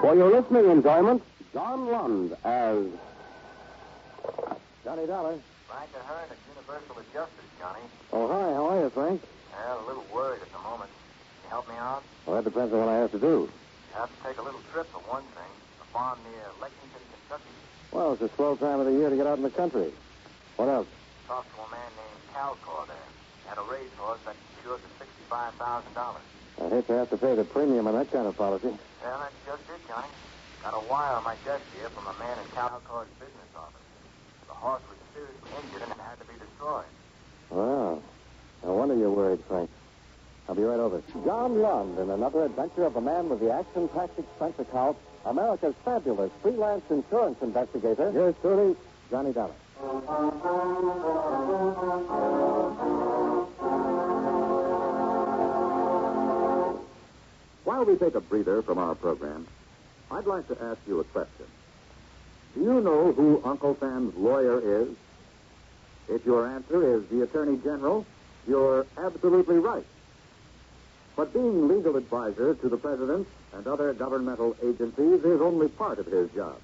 For your listening enjoyment, John Lund as Johnny Dollar. Frank Ahern at Universal Adjusters, Johnny. Oh, hi. How are you, Frank? Well, a little worried at the moment. Can you help me out? Well, that depends on what I have to do. You have to take a little trip for one thing. A farm near Lexington, Kentucky. Well, it's a swell time of the year to get out in the country. What else? Talked to a man named Calcor there. Had a racehorse that insured for $65,000. I hate to have to pay the premium on that kind of policy. Well, that's just it, Johnny. Got a wire on my desk here from a man in Calcor's business office. The horse was seriously injured and had to be destroyed. Well, no wonder you're worried, Frank. I'll be right over. John Lund in another adventure of a man with the action-packed expense account, America's fabulous freelance insurance investigator. Yours truly, Johnny Dollar. While we take a breather from our program, I'd like to ask you a question. Do you know who Uncle Sam's lawyer is? If your answer is the Attorney General, you're absolutely right. But being legal advisor to the President and other governmental agencies is only part of his job.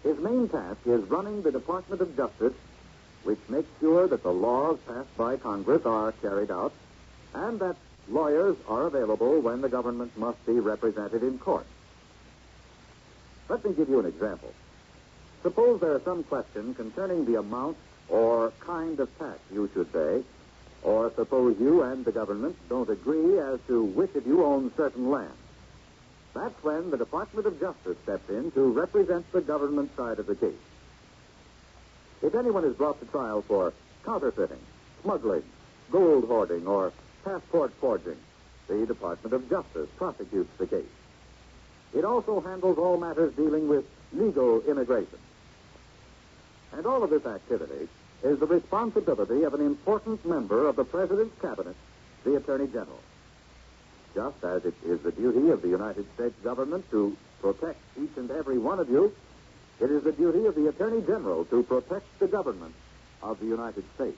His main task is running the Department of Justice, which makes sure that the laws passed by Congress are carried out and that lawyers are available when the government must be represented in court. Let me give you an example. Suppose there is some question concerning the amount or kind of tax you should pay, or suppose you and the government don't agree as to which of you owns certain land. That's when the Department of Justice steps in to represent the government side of the case. If anyone is brought to trial for counterfeiting, smuggling, gold hoarding, or passport forging, the Department of Justice prosecutes the case. It also handles all matters dealing with legal immigration. And all of this activity is the responsibility of an important member of the President's Cabinet, the Attorney General. Just as it is the duty of the United States government to protect each and every one of you, it is the duty of the Attorney General to protect the government of the United States.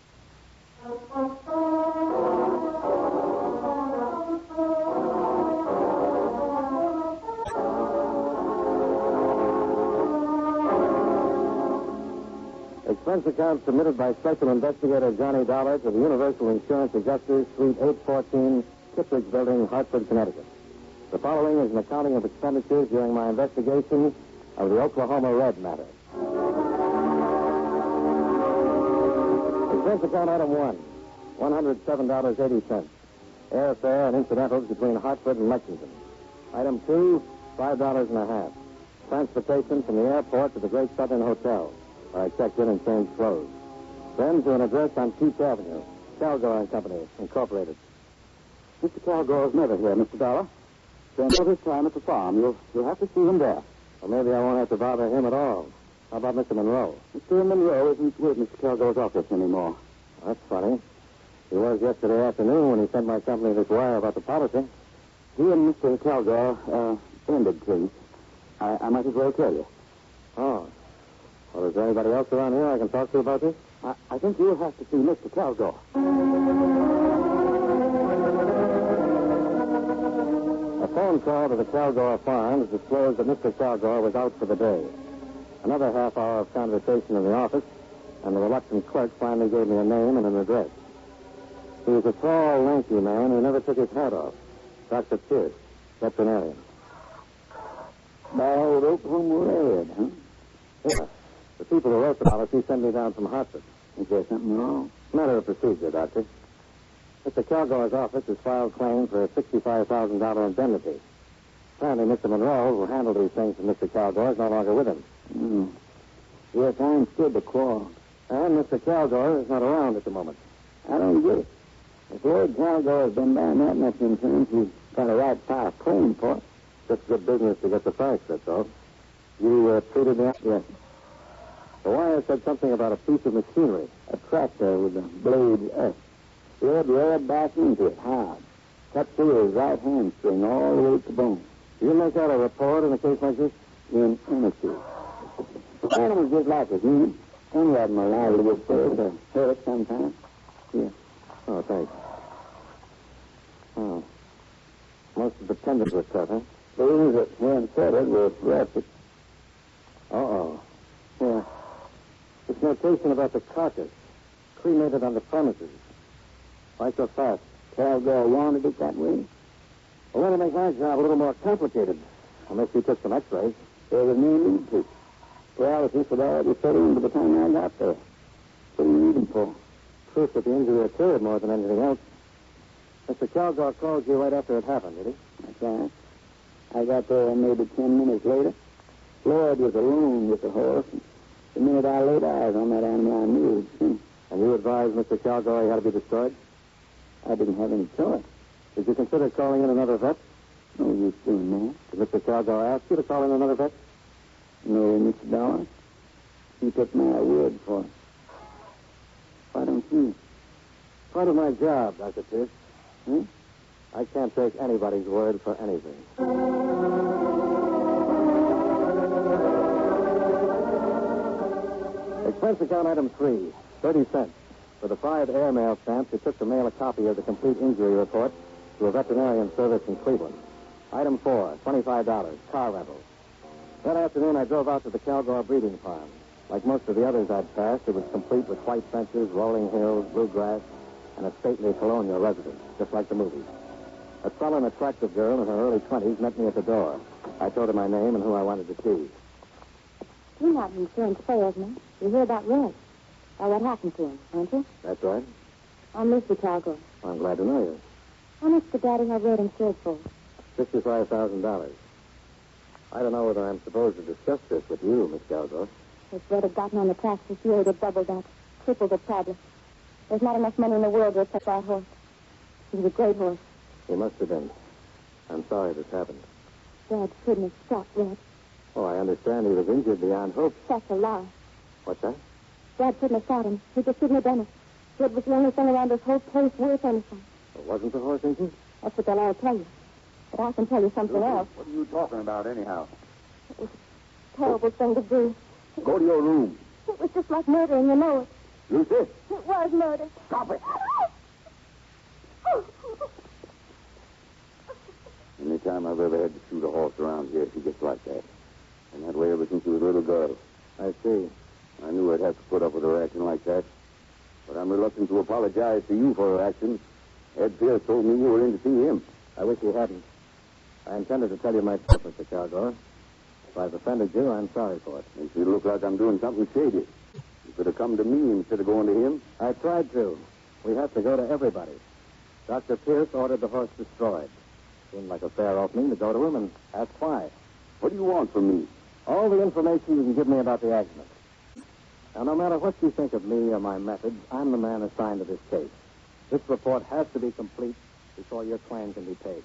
Expense account submitted by Special Investigator Johnny Dollar to the Universal Insurance Adjusters, Suite 814, Kittredge Building, Hartford, Connecticut. The following is an accounting of expenditures during my investigation of the Oklahoma Red matter. Expense account item 1, $107.80. Airfare and incidentals between Hartford and Lexington. Item 2, $5.50. Transportation from the airport to the Great Southern Hotel, where I checked in and changed clothes. Then to an address on Keith Avenue, Calgore and Company, Incorporated. Mr. Calgore's never here, Mr. Dollar. Spends all his time at the farm. You'll have to see him there. Well, maybe I won't have to bother him at all. How about Mr. Monroe? Mr. Monroe isn't with Mr. Calgore's office anymore. That's funny. He was yesterday afternoon when he sent my company this wire about the policy. He and Mr. Calgore ended things. I might as well tell you. Oh. Well, is there anybody else around here I can talk to about this? I think you'll have to see Mr. Calgore. A phone call to the Calgore Farms disclosed that Mr. Calgore was out for the day. Another half hour of conversation in the office, and the reluctant clerk finally gave me a name and an address. He was a tall, lanky man who never took his hat off. Dr. Pierce, veterinarian. Bald Oklahoma Red, huh? Yeah. The people who wrote the policy sent me down from Hartford. Is there something wrong? Matter of procedure, Doctor. Mr. Calgore's office has filed claim for a $65,000 indemnity. Apparently, Mr. Monroe, who handled these things for Mr. Calgore, is no longer with him. Yes, I understood the quarrel. And Mr. Calgore is not around at the moment. I don't get it. If Lord Calgore has been buying that much insurance, he's got a right to file a claim for it. Just good business to get the facts, that's all. You treated me? Yes. The wire said something about a piece of machinery. A tractor with a blade up. He had reared back into it hard. Cut through his right hamstring all the way to the bone. Do you make out a report in a case like this? In honesty. The animal's just like a human. Any of them are liable to get sick or hurt sometimes. Yeah. Oh, thanks. Oh. Most of the tendons were cut, huh? Things that weren't settled were arrested. Uh-oh. Yeah. This notation about the carcass. Cremated on the premises. Why so fast? Cowgirl wanted it that way. Well, that'll make my job a little more complicated. Unless you took some x-rays. There was no need to. Paralysis would already set in by the time I got there. What do you need him for? Proof that the injury occurred more than anything else. Mr. Calgar called you right after it happened, did he? That's right. I got there maybe 10 minutes later. Lloyd was alone with the horse. And the minute I laid eyes on that animal, I knew it was him. And you advised Mr. Calgar he had to be destroyed? I didn't have any choice. Did you consider calling in another vet? No use doing that. Did Mr. Calgar ask you to call in another vet? No, Mr. Dollar. He took my word for it. Why don't you? Part of my job, Dr. Pierce. Hmm? I can't take anybody's word for anything. Expense account item 3, 30 cents. For the 5 airmail stamps, it took to mail a copy of the complete injury report to a veterinarian service in Cleveland. Item 4, $25, car rental. That afternoon, I drove out to the Calgar breeding farm. Like most of the others I'd passed, it was complete with white fences, rolling hills, blue grass, and a stately colonial residence, just like the movies. A sullen, attractive girl in her early 20s met me at the door. I told her my name and who I wanted to see. You're not an insurance salesman. You hear about Red. What happened to him, aren't you? That's right. I'm Lucy Calgar. I'm glad to know you. How much did Daddy have Red insured for? $65,000. I don't know whether I'm supposed to discuss this with you, Miss Calgar. If Red had gotten on the tracks this year, he'd have doubled that. Tripled it, probably. There's not enough money in the world to accept that horse. He was a great horse. He must have been. I'm sorry this happened. Dad couldn't have stopped Red. Oh, I understand he was injured beyond hope. That's a lie. What's that? Dad couldn't have shot him. He just couldn't have done it. Red was the only thing around this whole place worth anything. Well, wasn't the horse injured? That's what they'll all tell you. But I can tell you something else. What are you talking about, anyhow? It was a terrible thing to do. Go to your room. It was just like murder, and you know it. Lucy? It was murder. Stop it. Any time I've ever had to shoot a horse around here, she gets like that. And that way ever since she was a little girl. I see. I knew I'd have to put up with her acting like that. But I'm reluctant to apologize to you for her actions. Ed Pierce told me you were in to see him. I wish you hadn't. I intended to tell you myself, Mr. Calgar. If I've offended you, I'm sorry for it. Makes me look like I'm doing something shady. You could have come to me instead of going to him. I tried to. We have to go to everybody. Dr. Pierce ordered the horse destroyed. Seemed like a fair opening to go to him and ask why. What do you want from me? All the information you can give me about the accident. Now, no matter what you think of me or my methods, I'm the man assigned to this case. This report has to be complete before your claim can be paid.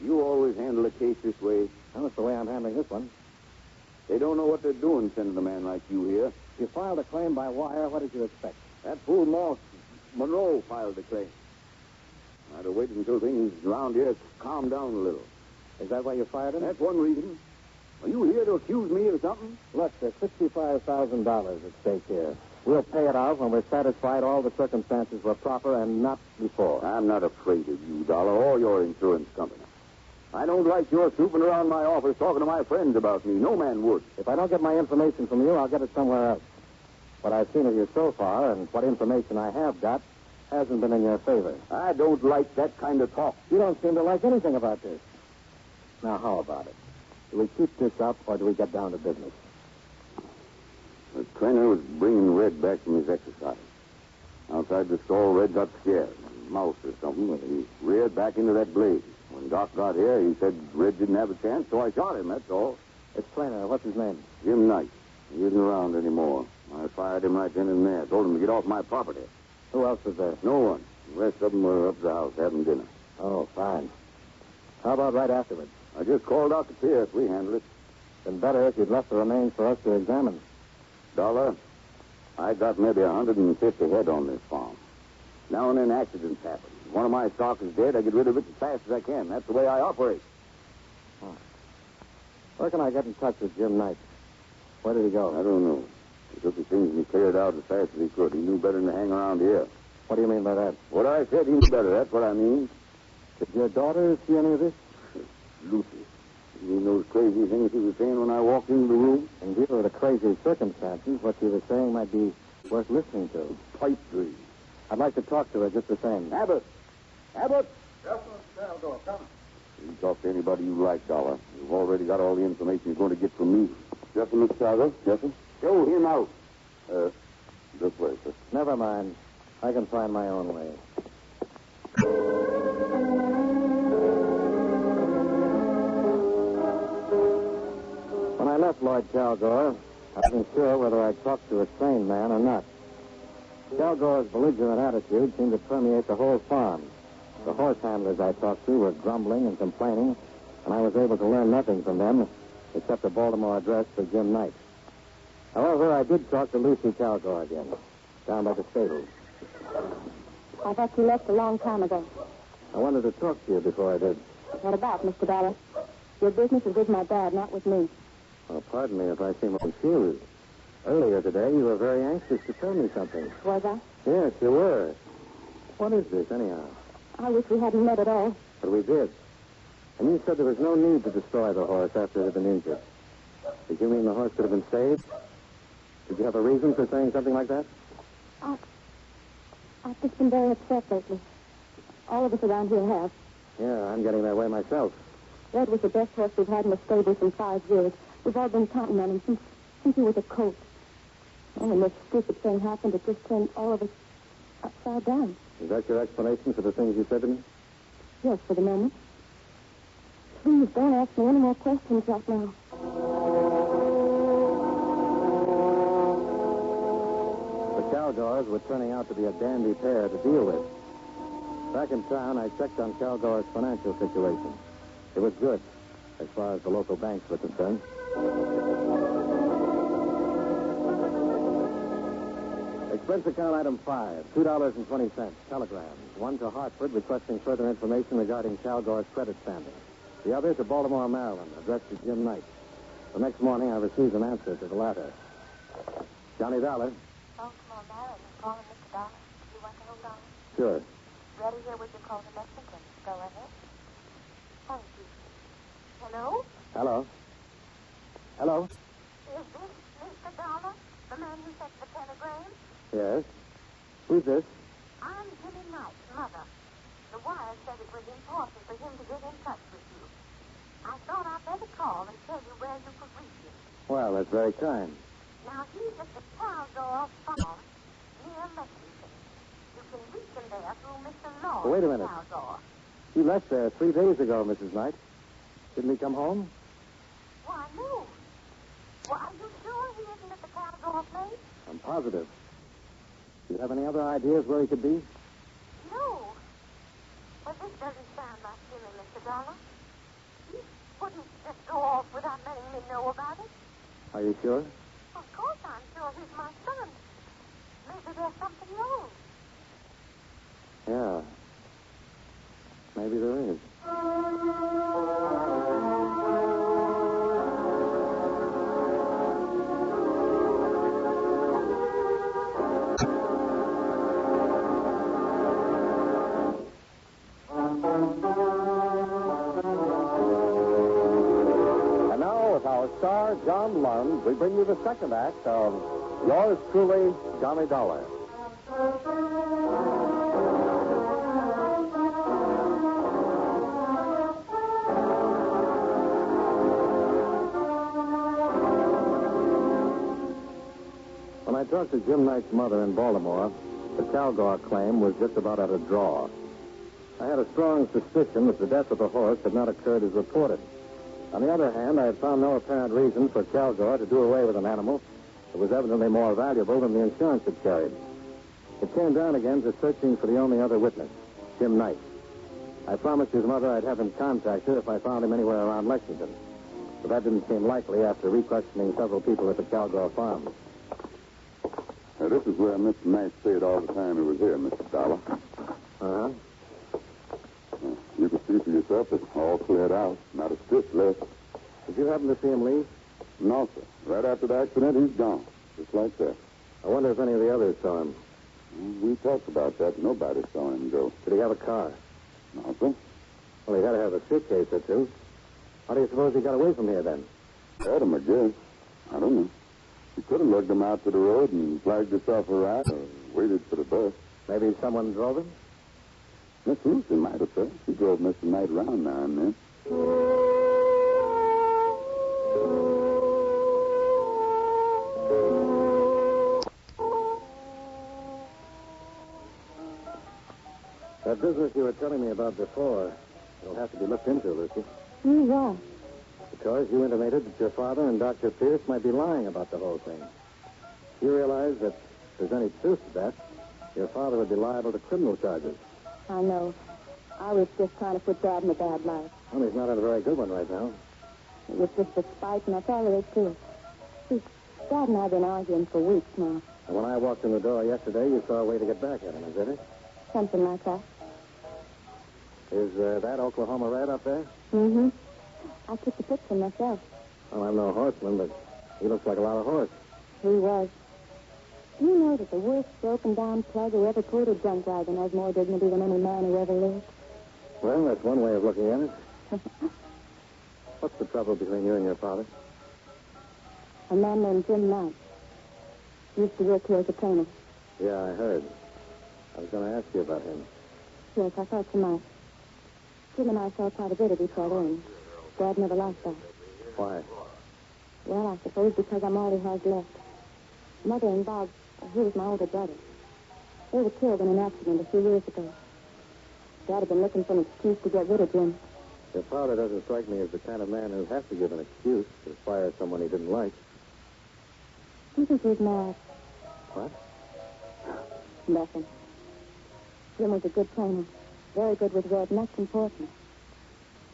You always handle a case this way. Well, that's the way I'm handling this one. They don't know what they're doing sending a man like you here. You filed a claim by wire. What did you expect? That fool Moss Monroe filed the claim. I'd have waited until things around here calmed down a little. Is that why you fired him? That's one reason. Are you here to accuse me of something? Look, there's $65,000 at stake here. We'll pay it out when we're satisfied all the circumstances were proper and not before. I'm not afraid of you, Dollar, or your insurance company. I don't like your snooping around my office talking to my friends about me. No man would. If I don't get my information from you, I'll get it somewhere else. What I've seen of you so far and what information I have got hasn't been in your favor. I don't like that kind of talk. You don't seem to like anything about this. Now, how about it? Do we keep this up or do we get down to business? The trainer was bringing Red back from his exercise. Outside the stall, Red got scared. A mouse or something, and he reared back into that blaze. When Doc got here, he said Red didn't have a chance, so I shot him, that's all. It's trainer. What's his name? Jim Knight. He isn't around anymore. I fired him right then and there. Told him to get off my property. Who else was there? No one. The rest of them were up at the house having dinner. Oh, fine. How about right afterwards? I just called Dr. Pierce. We handled it. Been better if you'd left the remains for us to examine. Dollar, I got maybe 150 head on this farm. Now and then accidents happen. One of my stock is dead. I get rid of it as fast as I can. That's the way I operate. Where can I get in touch with Jim Knight? Where did he go? I don't know. He took his things and he cleared out as fast as he could. He knew better than to hang around here. What do you mean by that? What I said, he knew better. That's what I mean. Did your daughter see any of this? Lucy. You mean those crazy things he was saying when I walked into the room? In view of the crazy circumstances, what she was saying might be worth listening to. Pipe dream. I'd like to talk to her just the same. Abbott! Abbott! Yes, Mr. Salgo, come. You can talk to anybody you like, Dollar. You've already got all the information you're going to get from me. Yes, sir, Mr. Salgo. Yes, sir. Show him out. This way, sir. Never mind. I can find my own way. When I left Lloyd Calgore, I wasn't sure whether I'd talked to a sane man or not. Calgore's belligerent attitude seemed to permeate the whole farm. The horse handlers I talked to were grumbling and complaining, and I was able to learn nothing from them except a Baltimore address for Jim Knight. However, I did talk to Lucy Calgore again, down by the stables. I thought you left a long time ago. I wanted to talk to you before I did. What about, Mr. Dollar? Your business is with my dad, not with me. Oh, pardon me if I seem confused. Earlier today, you were very anxious to tell me something. Was I? Yes, you were. What is this, anyhow? I wish we hadn't met at all. But we did. And you said there was no need to destroy the horse after it had been injured. Did you mean the horse could have been saved? Did you have a reason for saying something like that? I've just been very upset lately. All of us around here have. Yeah, I'm getting that way myself. Red was the best horse we've had in the stable in 5 years. We've all been counting on him since he was a colt. And when this stupid thing happened, it just turned all of us upside down. Is that your explanation for the things you said to me? Yes, for the moment. Please don't ask me any more questions right now. The Calgores were turning out to be a dandy pair to deal with. Back in town, I checked on Calgore's financial situation. It was good, as far as the local banks were concerned. Expense account item 5, $2.20, telegrams. One to Hartford requesting further information regarding Calgore's credit standing. The other to Baltimore, Maryland, addressed to Jim Knight. The next morning, I received an answer to the latter. Johnny Dollar. Baltimore, Maryland, calling Mr. Dollar. You want to hold on? Sure. Ready here with your call to Lexington. Go ahead. Thank you. Hello? Hello. Hello. Is this Mr. Dollar? The man who sent the telegram? Yes. Who's this? I'm Jimmy Knight's mother. The wire said it was important for him to get in touch with you. I thought I'd better call and tell you where you could reach him. Well, that's very kind. Now, he's at the Calgore farm near Lexington. You can reach him there through Mr. Law. Wait a minute. Calgore. He left there 3 days ago, Mrs. Knight. Didn't he come home? Why, no. Well, are you sure he isn't at the Calgore place? I'm positive. Do you have any other ideas where he could be? No. Well, this doesn't sound like Jimmy, Mr. Dollar. He wouldn't just go off without letting me know about it. Are you sure? Of course I'm sure he's my son. Maybe there's something wrong. Yeah. Maybe there is. And now, with our star, John Lund, we bring you the second act of Yours Truly, Johnny Dollar. When I talked to Jim Knight's mother in Baltimore, the Calgore claim was just about at a draw. I had a strong suspicion that the death of the horse had not occurred as reported. On the other hand, I had found no apparent reason for Calgore to do away with an animal that was evidently more valuable than the insurance had carried. It came down again to searching for the only other witness, Jim Knight. I promised his mother I'd have him contact her if I found him anywhere around Lexington. But that didn't seem likely after re-questioning several people at the Calgore farm. Now, this is where Mr. Knight stayed all the time he was here, Mr. Dollar. Uh-huh. You can see for yourself it's all cleared out. Not a stitch left. Did you happen to see him leave? No, sir. Right after the accident, he's gone. Just like that. I wonder if any of the others saw him. We talked about that. Nobody saw him go. Did he have a car? No, sir. Well, he had to have a suitcase or two. How do you suppose he got away from here, then? Had him, I guess. I don't know. He could have lugged him out to the road and flagged himself a ride or waited for the bus. Maybe someone drove him? Miss Lucy might have, sir. She drove Mr. Knight around now and then. That business you were telling me about before, it'll have to be looked into, Lucy. Why? Because you intimated that your father and Dr. Pierce might be lying about the whole thing. You realize that if there's any truth to that, your father would be liable to criminal charges. I know. I was just trying to put Dad in a bad light. Well, he's not in a very good one right now. It was just a spite, and that's all there is to it. See, Dad and I have been arguing for weeks now. And when I walked in the door yesterday, you saw a way to get back at him, is that it? Something like that. Is that Oklahoma Red up there? Mm-hmm. I took the picture myself. Well, I'm no horseman, but he looks like a lot of horse. He was. Do you know that the worst broken-down plug who ever pulled a junk wagon has more dignity than any man who ever lived? Well, that's one way of looking at it. What's the trouble between you and your father? A man named Jim Knight. Used to work here as a trainer. Yeah, I heard. I was going to ask you about him. Yes, I thought you might. Jim and I saw quite a bit of each other, and Dad never liked that. Why? Well, I suppose because I'm all he has left. Mother and Bob, he was my older brother. They were killed in an accident a few years ago. Dad had been looking for an excuse to get rid of Jim. Your father doesn't strike me as the kind of man who'd have to give an excuse to fire someone he didn't like. You think he's mad? What? Nothing. Jim was a good trainer. Very good with Red, and that's important.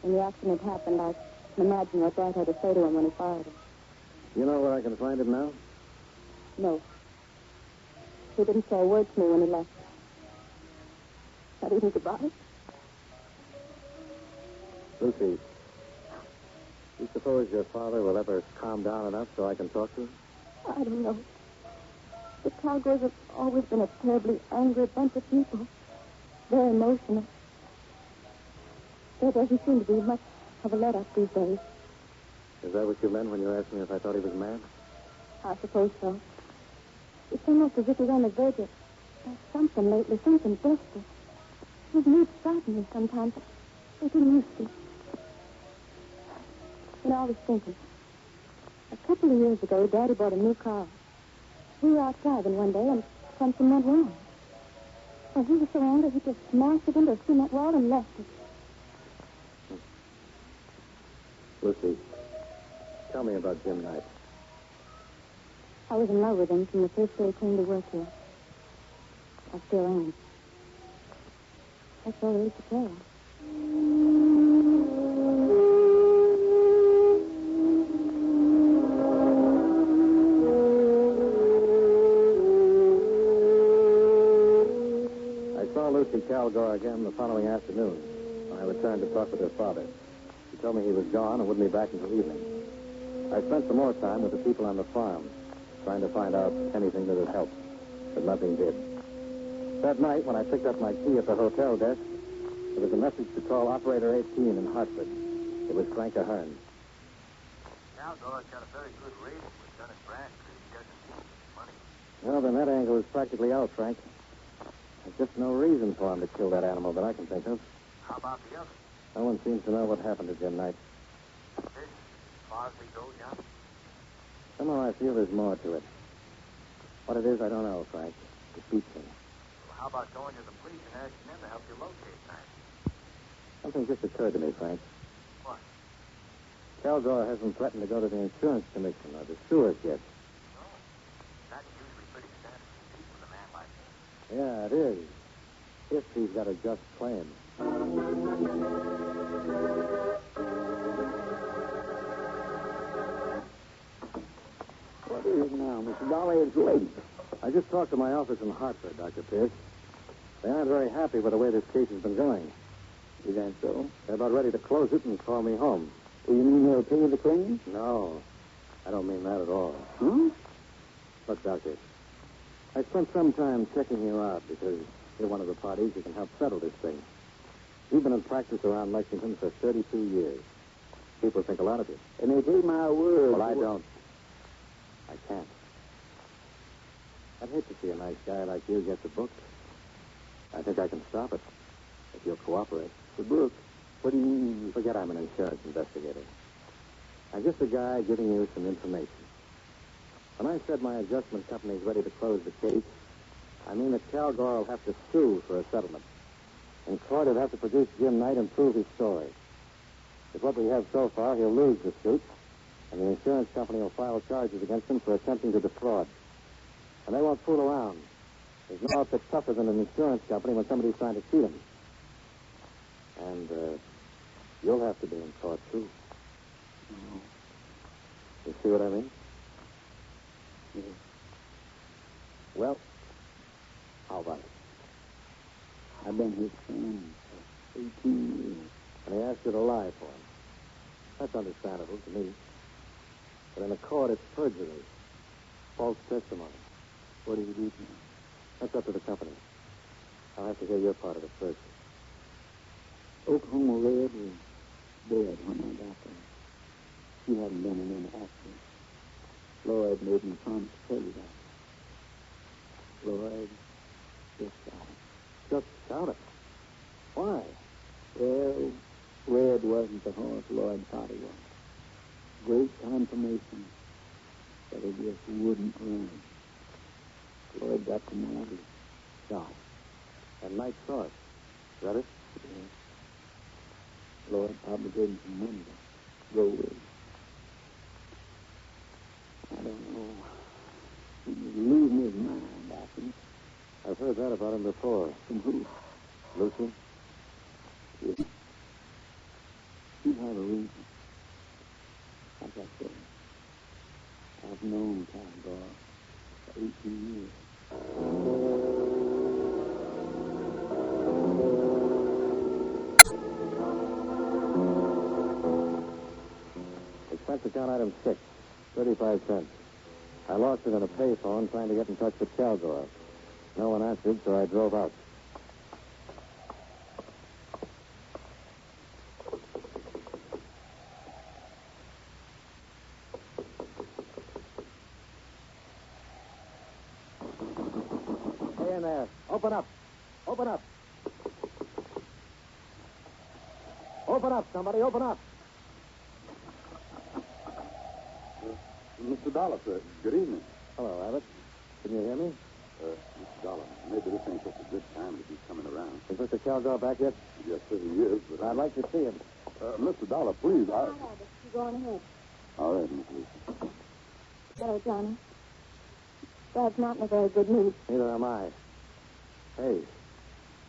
When the accident happened, I can imagine what Dad had to say to him when he fired him. You know where I can find him now? No. He didn't say a word to me when he left. Not even goodbye. Lucy, you suppose your father will ever calm down enough so I can talk to him? I don't know. The Cowgirls have always been a terribly angry bunch of people. Very emotional. There doesn't seem to be much of a let-up these days. Is that what you meant when you asked me if I thought he was mad? I suppose so. It's almost as if he's on the verge of something lately, something desperate. His moods frighten me sometimes. They didn't used to. You know, I was thinking. A couple of years ago, Daddy bought a new car. We were out driving one day, and something went wrong. Well, he was so angry, he just smashed it into a cement wall and left it. Lucy, tell me about Jim Knight. I was in love with him from the first day he came to work here. I still am. That's all there is to tell. I saw Lucy Calgore again the following afternoon when I returned to talk with her father. She told me he was gone and wouldn't be back until evening. I spent some more time with the people on the farm, trying to find out anything that would help, but nothing did. That night, when I picked up my key at the hotel desk, there was a message to call Operator 18 in Hartford. It was Frank Ahern. Calgore's got a very good rating with Dunn and Bradstreet. He doesn't need money. Well, then that angle is practically out, Frank. There's just no reason for him to kill that animal that I can think of. How about the others? No one seems to know what happened to Jim Knight. This, as far as we go, John? Somehow I feel there's more to it. What it is, I don't know, Frank. It beats me. Well, how about going to the police and asking them to help you locate Knight? Something just occurred to me, Frank. What? Calgore hasn't threatened to go to the insurance commission or the sewers yet. No. That's usually pretty standard procedure with a man like him. Yeah, it is. If he's got a just claim. What is it now, Mr. Dolly? It's late. I just talked to my office in Hartford, Dr. Pierce. They aren't very happy with the way this case has been going. Is that so? They're about ready to close it and call me home. Do you mean they'll pay the claim? No, I don't mean that at all. Hmm? Look, Doctor, I spent some time checking you out because you're one of the parties who can help settle this thing. You've been in practice around Lexington for 32 years. People think a lot of you. And they take my word. Well, I don't. I can't. I'd hate to see a nice guy like you get the book. I think I can stop it, if you'll cooperate. The book? What do you mean? Forget I'm an insurance investigator. I'm just a guy giving you some information. When I said my adjustment company's ready to close the case, I mean that Kilgore will have to sue for a settlement. In court, he'll have to produce Jim Knight and prove his story. With what we have so far, he'll lose the suit, and the insurance company will file charges against him for attempting to defraud. And they won't fool around. There's no outfit tougher than an insurance company when somebody's trying to cheat him. And, you'll have to be in court, too. No. You see what I mean? Yes. Well, how about it? I've been his friend for 18 years. And he asked you to lie for him. That's understandable to me. But in a court, it's perjury. False testimony. What do you do to him? That's up to the company. I'll have to hear your part of it first. Oklahoma Red was dead when I got there. He hadn't been in any accident. Lloyd made me promise to tell you that. Lloyd just shot him. Just shot it. Why? Well, Red wasn't the horse Lloyd thought he was. Great confirmation that he just wouldn't run. Lloyd got the mad and shot. And Knight saw it. Is that it? Yes. Lloyd probably gave him some money to go with. I don't know. He was losing his mind, I think. I've heard that about him before. From who? Lucy? Yes. He'd have a reason. Like I said, I've known Kilgore for 18 years. Expense account item 6, 35 cents. I lost it in a payphone trying to get in touch with Kilgore. No one answered, so I drove out. Hey in there. Open up. Open up. Open up, somebody. Open up. Mr. Dollar, sir. Good evening. Hello, Abbott. Can you hear me? Mr. Dollar, maybe this ain't such a good time to be coming around. Is Mr. Kilgore back yet? Yes, sir, he is, but... I'd like to see him. Mr. Dollar, please, All right, Abbott. You go on ahead. All right, Miss Lucy. Hello, Johnny. Dad's not in a very good mood. Neither am I. Hey,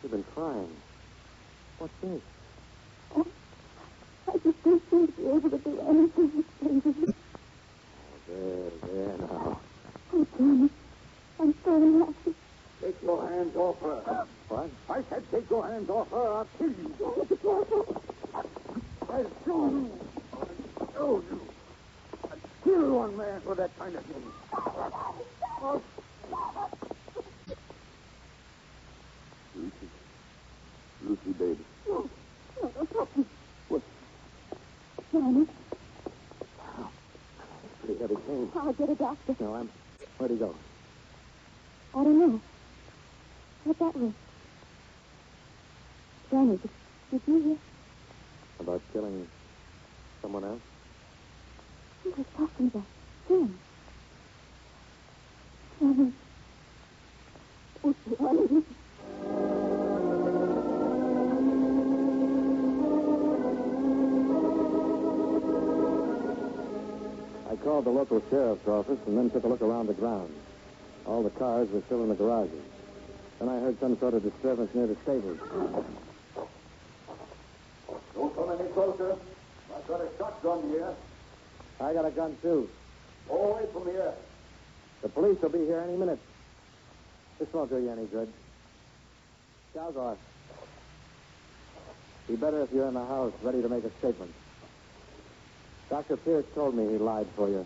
you've been crying. What's this? Oh, I just don't seem to be able to do anything. There now. Oh, Johnny, I'm so unhappy. Take your hands off her. What? I said take your hands off her. I'll kill you. Johnny, be careful. I'll show you. I'll show you. I'll kill one man for that kind of thing. Lucy, baby. No, don't touch me. What? Johnny, Pretty heavy cane. I'll get a doctor. No, Where'd he go? I don't know. What that was? Johnny, did you hear? About killing someone else? He was talking about Jim. Johnny. Oh, Johnny. I called the local sheriff's office and then took a look around the grounds. All the cars were still in the garages. Then I heard some sort of disturbance near the stables. Don't come any closer. I've got a shotgun here. I got a gun, too. Go away from here. The police will be here any minute. This won't do you any good. Kilgore. Be better if you're in the house, ready to make a statement. Dr. Pierce told me he lied for you.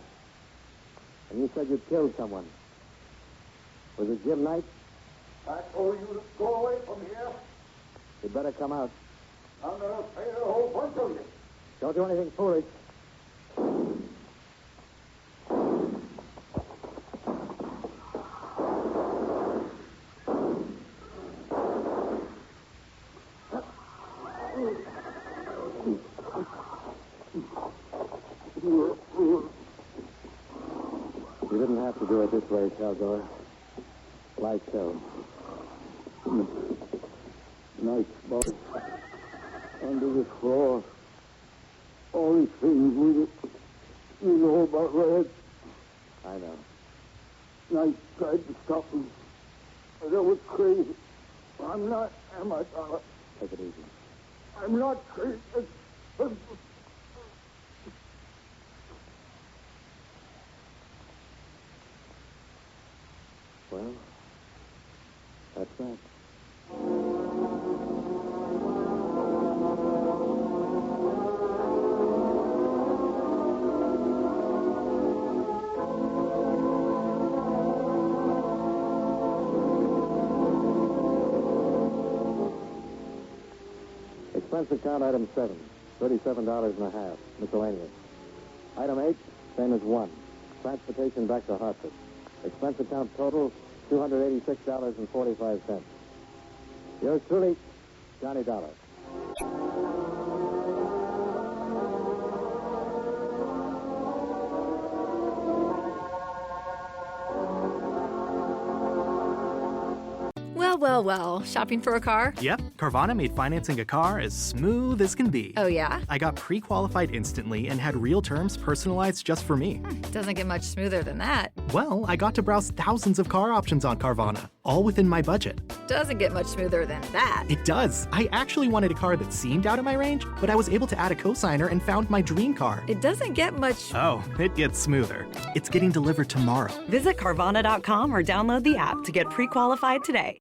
And you said you killed someone. Was it Jim Knight? I told you to go away from here. You'd better come out. I'm going to pay a whole bunch of you. Don't do anything foolish. You didn't have to do it this way, Caldor. Like so. Nice boys. Under the floor. All these things we know about Red. I know. Nice tried to stop him. But I was crazy. I'm not, am I, Dollar? Take it easy. I'm not crazy. Well, that's that. Expense account item 7, $37.50, miscellaneous. Item 8, same as 1, transportation back to Hartford. Expense account total, $286.45. Yours truly, Johnny Dollar. Well, shopping for a car? Yep, Carvana made financing a car as smooth as can be. Oh, yeah? I got pre-qualified instantly and had real terms personalized just for me. Doesn't get much smoother than that. Well, I got to browse thousands of car options on Carvana, all within my budget. Doesn't get much smoother than that. It does. I actually wanted a car that seemed out of my range, but I was able to add a cosigner and found my dream car. It doesn't get much... Oh, it gets smoother. It's getting delivered tomorrow. Visit Carvana.com or download the app to get pre-qualified today.